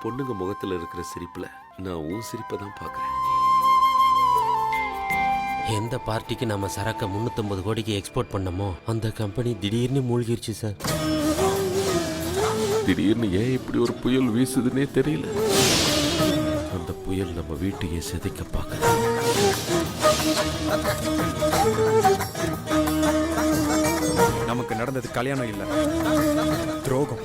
பொண்ணுங்க முகத்துல இருக்கிற சிரிப்புல நான் உன் சிரிப்பை தான் பார்க்கறேன். எந்த பார்ட்டிக்கு நம்ம சரக்கை 350 கோடிக்கு எக்ஸ்போர்ட் பண்ணமோ அந்த கம்பெனி திடீர்னு மூழ்கிருச்சு சார். திடீர்னு ஏன் இப்படி ஒரு புயல் வீசுதுன்னே தெரியல. அந்த புயல் நம்ம வீட்டையே சிதைக்க பார்க்குது. நமக்கு நடந்தது கல்யாணம் இல்ல, துரோகம்.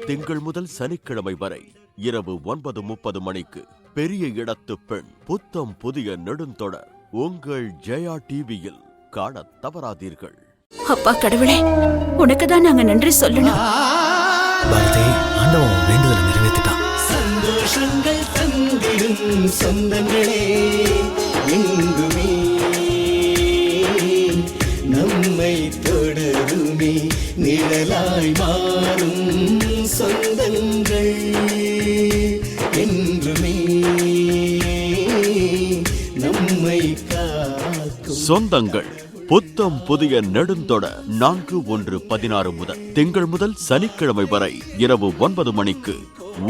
திங்கள் முதல் சனிக்கிழமை வரை இரவு 9:30 மணிக்கு பெரிய இடத்து பெண் புத்தம் புதிய நெடுந்தொடர் உங்கள் ஜெயா டிவியில் காண தவறாதீர்கள். அப்பா கடவுளே, உனக்கு தான் நாங்க நன்றி சொல்லணும். பாரதி, ஆண்டவன் வேண்டுதலை நிறைவேற்றிட்டான். சந்தோஷங்கள் தந்திடும் சொந்தங்களே எங்குமே நம்மை தொடருமே நிழலாய் மாறும் சொந்தங்கள் என்றுமே நம்மை காக்கும் சொந்தங்கள் புத்தம் புதிய நெடுந்தொடர் 4/1/16 முதல் திங்கள் முதல் சனிக்கிழமை வரை இரவு 9 மணிக்கு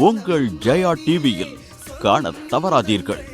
உங்கள் ஜெயா டிவியில் காண தவறாதீர்கள்.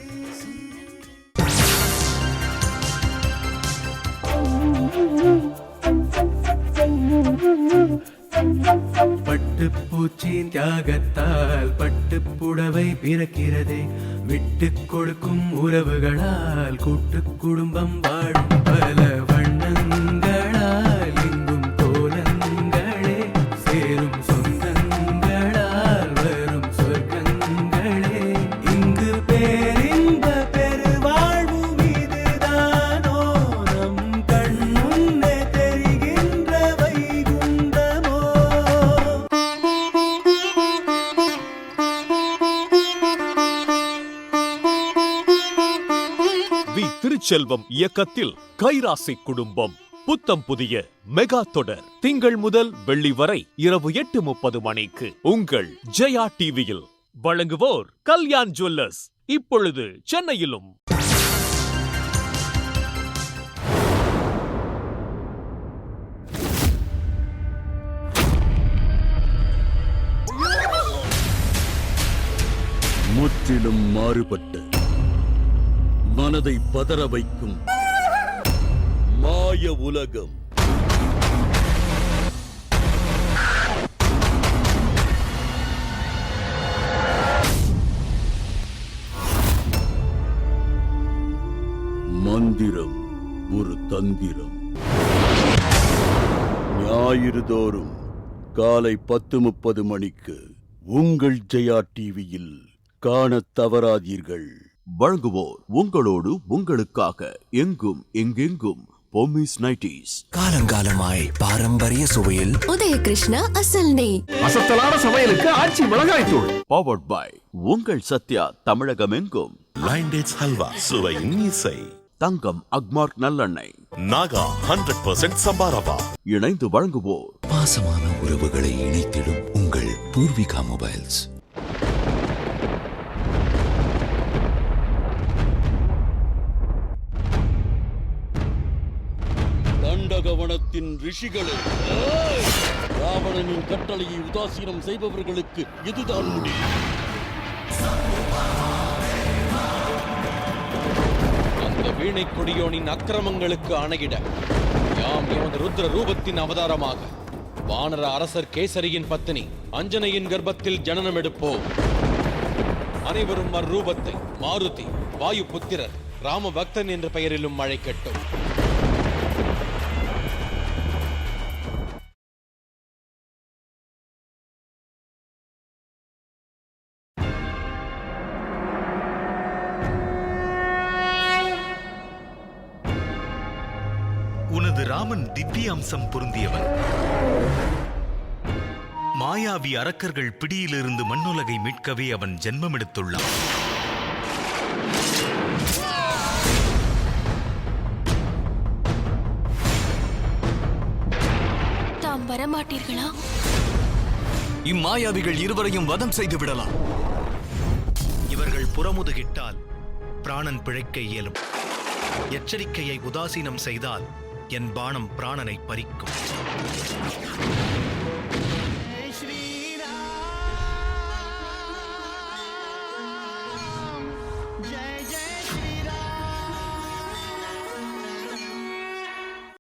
பட்டுப்பூச்சின் தியாகத்தால் பட்டு புடவை பிறக்கிறதே, விட்டு கொடுக்கும் உறவுகளால் கூட்டு குடும்பம் வாழும் பல வண்ணங்களால் எங்கும் கோலங்களே சேரும் சொந்தங்களால் வரும் சொர்க்கங்களே இங்கு பேரின்ப பெருவாழ்வு மீதுதானோ நம் கண் முன்னே தெரிகின்ற வைகுந்தமோ. வி திருச்செல்வம் இயக்கத்தில் கைராசி குடும்பம் புத்தம் புதிய மெகா தொடர் திங்கள் முதல் வெள்ளி வரை இரவு 8:30 மணிக்கு உங்கள் ஜெயா டிவியில். வழங்குவோர் கல்யாண் ஜுவல்லர்ஸ், இப்பொழுது சென்னையிலும். முற்றிலும் மாறுபட்ட மனதை பதற வைக்கும் மாய உலகம். மந்திரம் ஒரு தந்திரம். ஞாயிறு தோறும் காலை 10:30 மணிக்கு உங்கள் ஜெயா டிவியில் காண தவறாதீர்கள். வழங்குவோர் உங்களோடு உங்களுக்காக எங்கும் எங்கெங்கும் பொம்மிஸ் நைட்டீஸ். காலங்காலமாய் பாரம்பரிய சுவையில் உதய கிருஷ்ணா அசல் நெய். அசத்தலான சமையலுக்கு ஆச்சி மிளகாய் தூள். பவர்ட் பை உங்கள் சத்யா தமிழகம் எங்கும். லைன் டேட்ஸ் ஹல்வா சுவையின் இசை. தங்கம் அக்மார்க் நல்லெண்ணெய். நாகா 100% சம்பாரவா. இணைந்து வழங்குவோர் பாசமான உறவுகளை இணைத்திடும் உங்கள் பூர்விகா மொபைல்ஸ். தண்டகவனத்தின் ரிஷிகளே, ராவணனின் கட்டளையை உதாசீனம் செய்பவர்களுக்கு இதுதான் முடியும். அந்த வீணை கொடியோனின் அக்கிரமங்களுக்கு அணையிட யாம் எமது ருத்ர ரூபத்தின் அவதாரமாக வானர அரசர் கேசரியின் பத்தினி அஞ்சனையின் கர்ப்பத்தில் ஜனனம் எடுப்போம். அனைவரும் அர்ரூபத்தை மாருதி வாயு புத்திரர் ராம பக்தன் என்ற பெயரிலும் அழைக்கட்டும். உனது ராமன் திவ்ய அம்சம் பொருந்தியவன். மாயாவி அரக்கர்கள் பிடியிலிருந்து மண்ணுலகை மீட்கவே அவன் ஜென்மமெடுத்துள்ளான். தாம் வரமாட்டீர்களா? இம்மாயாவிகள் இருவரையும் வதம் செய்து விடலாம். இவர்கள் புறமுதுகிட்டால் பிராணன் பிழைக்க இயலும். எச்சரிக்கையை உதாசீனம் செய்தால் என் பாணம் பிராணனை பறிக்கும்.